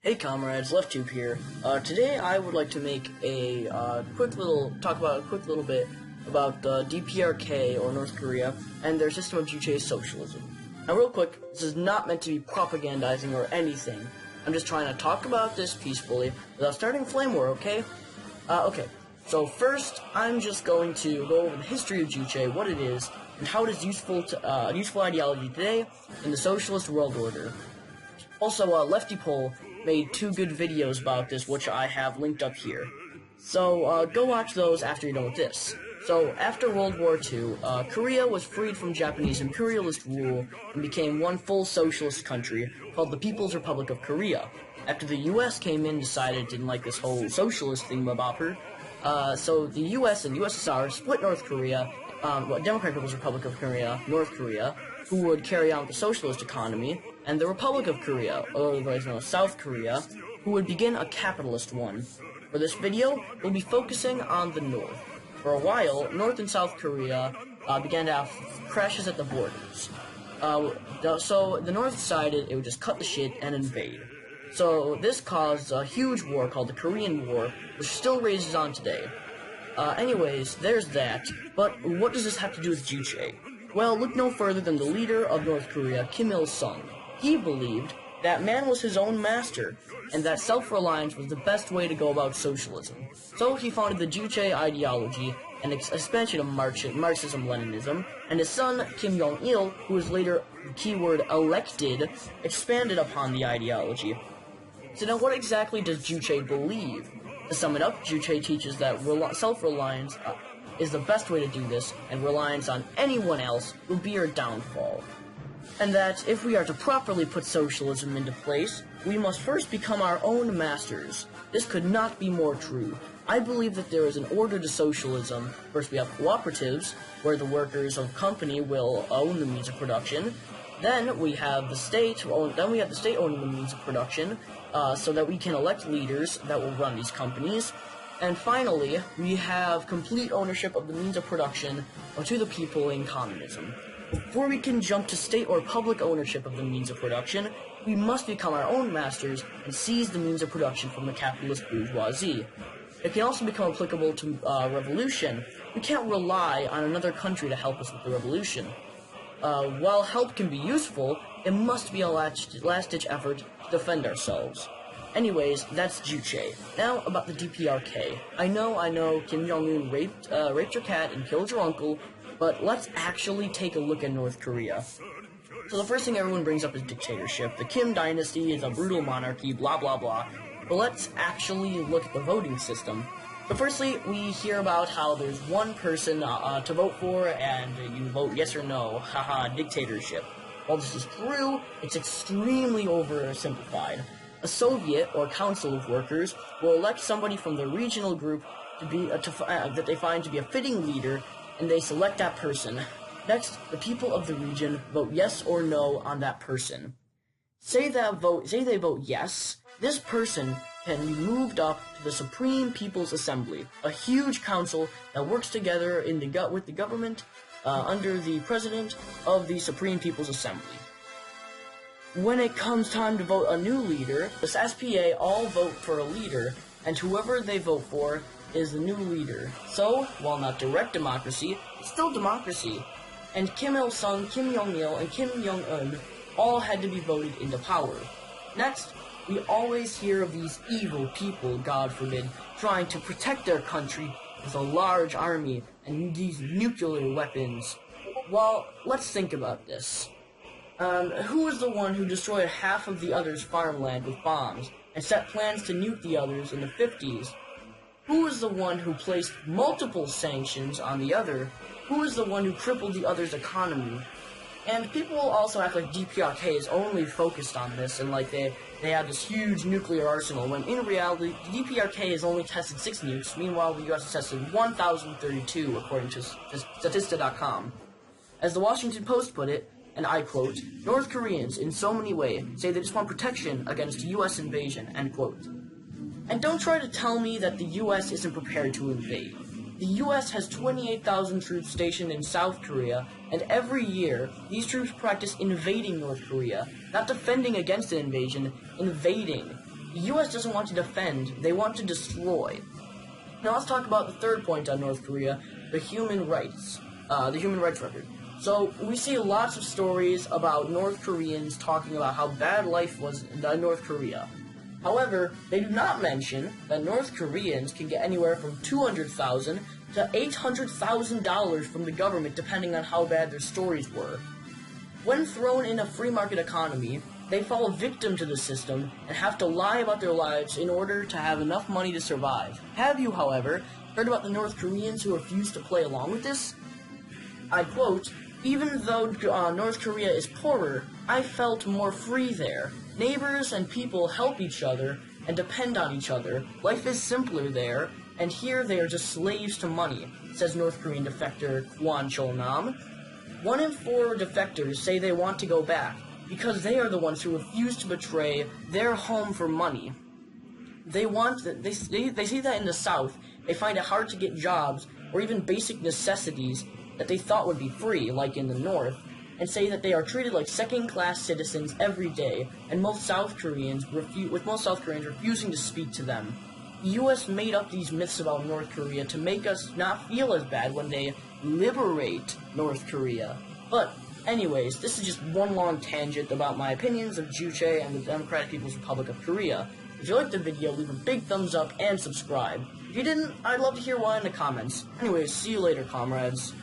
Hey comrades, LeftTube here. Today I would like to make a talk about a quick little bit about DPRK, or North Korea, and their system of Juche socialism. Now real quick, this is not meant to be propagandizing or anything. I'm just trying to talk about this peacefully without starting flame war, okay? Okay. So first, I'm just going to go over the history of Juche, what it is, and how it is useful ideology today in the socialist world order. Also, Lefty Pole made 2 good videos about this, which I have linked up here. So, go watch those after you're done with this. So, after World War II, Korea was freed from Japanese imperialist rule and became one full socialist country called the People's Republic of Korea. After the US came in and decided it didn't like this whole socialist thingamabobber, so the US and USSR split North Korea, Democratic People's Republic of Korea, North Korea, who would carry on the socialist economy, and the Republic of Korea, otherwise known as South Korea, who would begin a capitalist one. For this video, we'll be focusing on the North. For a while, North and South Korea began to have crashes at the borders. So the North decided it would just cut the shit and invade. So this caused a huge war called the Korean War, which still rages on today. Anyways, there's that, but what does this have to do with Juche? Well, look no further than the leader of North Korea, Kim Il-sung. He believed that man was his own master, and that self-reliance was the best way to go about socialism. So he founded the Juche ideology, an expansion of Marxism-Leninism, and his son, Kim Jong-il, who was later, keyword, elected, expanded upon the ideology. So now what exactly does Juche believe? To sum it up, Juche teaches that self-reliance is the best way to do this, and reliance on anyone else will be your downfall. And that if we are to properly put socialism into place, we must first become our own masters. This could not be more true. I believe that there is an order to socialism. First we have cooperatives, where the workers of a company will own the means of production. Then we have the state owning the means of production, so that we can elect leaders that will run these companies. And finally, we have complete ownership of the means of production to the people in communism. Before we can jump to state or public ownership of the means of production, we must become our own masters and seize the means of production from the capitalist bourgeoisie. It can also become applicable to revolution. We can't rely on another country to help us with the revolution. While help can be useful, it must be a last-ditch effort to defend ourselves. Anyways, that's Juche. Now, about the DPRK. I know, Kim Jong-un raped your cat and killed your uncle, but let's actually take a look at North Korea. So the first thing everyone brings up is dictatorship. The Kim dynasty is a brutal monarchy, blah blah blah. But let's actually look at the voting system. So firstly, we hear about how there's one person to vote for, and you vote yes or no. Haha, dictatorship. While this is true, it's extremely oversimplified. A Soviet, or Council of Workers, will elect somebody from the regional group to be that they find to be a fitting leader, and they select that person. Next, the people of the region vote yes or no on that person. Say they vote yes, this person can be moved up to the Supreme People's Assembly, a huge council that works together with the government under the president of the Supreme People's Assembly. When it comes time to vote a new leader, the SPA all vote for a leader, and whoever they vote for is the new leader. So, while not direct democracy, it's still democracy. And Kim Il-sung, Kim Jong-il, and Kim Jong-un all had to be voted into power. Next, we always hear of these evil people, God forbid, trying to protect their country with a large army and these nuclear weapons. Well, let's think about this. Who was the one who destroyed half of the other's farmland with bombs and set plans to nuke the others in the 50s? Who was the one who placed multiple sanctions on the other? Who was the one who crippled the other's economy? And people also act like DPRK is only focused on this, and like they have this huge nuclear arsenal, when in reality, the DPRK has only tested 6 nukes, meanwhile the US has tested 1,032, according to Statista.com. As the Washington Post put it, and I quote, "North Koreans, in so many ways, say they just want protection against US invasion," end quote. And don't try to tell me that the US isn't prepared to invade. The US has 28,000 troops stationed in South Korea, and every year, these troops practice invading North Korea, not defending against an invasion, invading. The US doesn't want to defend, they want to destroy. Now let's talk about the third point on North Korea, the human rights record. So we see lots of stories about North Koreans talking about how bad life was in North Korea. However, they do not mention that North Koreans can get anywhere from $200,000 to $800,000 from the government depending on how bad their stories were. When thrown in a free market economy, they fall victim to the system and have to lie about their lives in order to have enough money to survive. Have you, however, heard about the North Koreans who refuse to play along with this? I quote, "Even though North Korea is poorer, I felt more free there. Neighbors and people help each other and depend on each other. Life is simpler there, and here they are just slaves to money," says North Korean defector Kwon Chol-nam. 1 in 4 defectors say they want to go back because they are the ones who refuse to betray their home for money. They see that in the South, they find it hard to get jobs or even basic necessities that they thought would be free, like in the North, and say that they are treated like second-class citizens every day, and most South Koreans refusing to speak to them. The U.S. made up these myths about North Korea to make us not feel as bad when they liberate North Korea. But anyways, this is just one long tangent about my opinions of Juche and the Democratic People's Republic of Korea. If you liked the video, leave a big thumbs up and subscribe. If you didn't, I'd love to hear why in the comments. Anyways, see you later, comrades.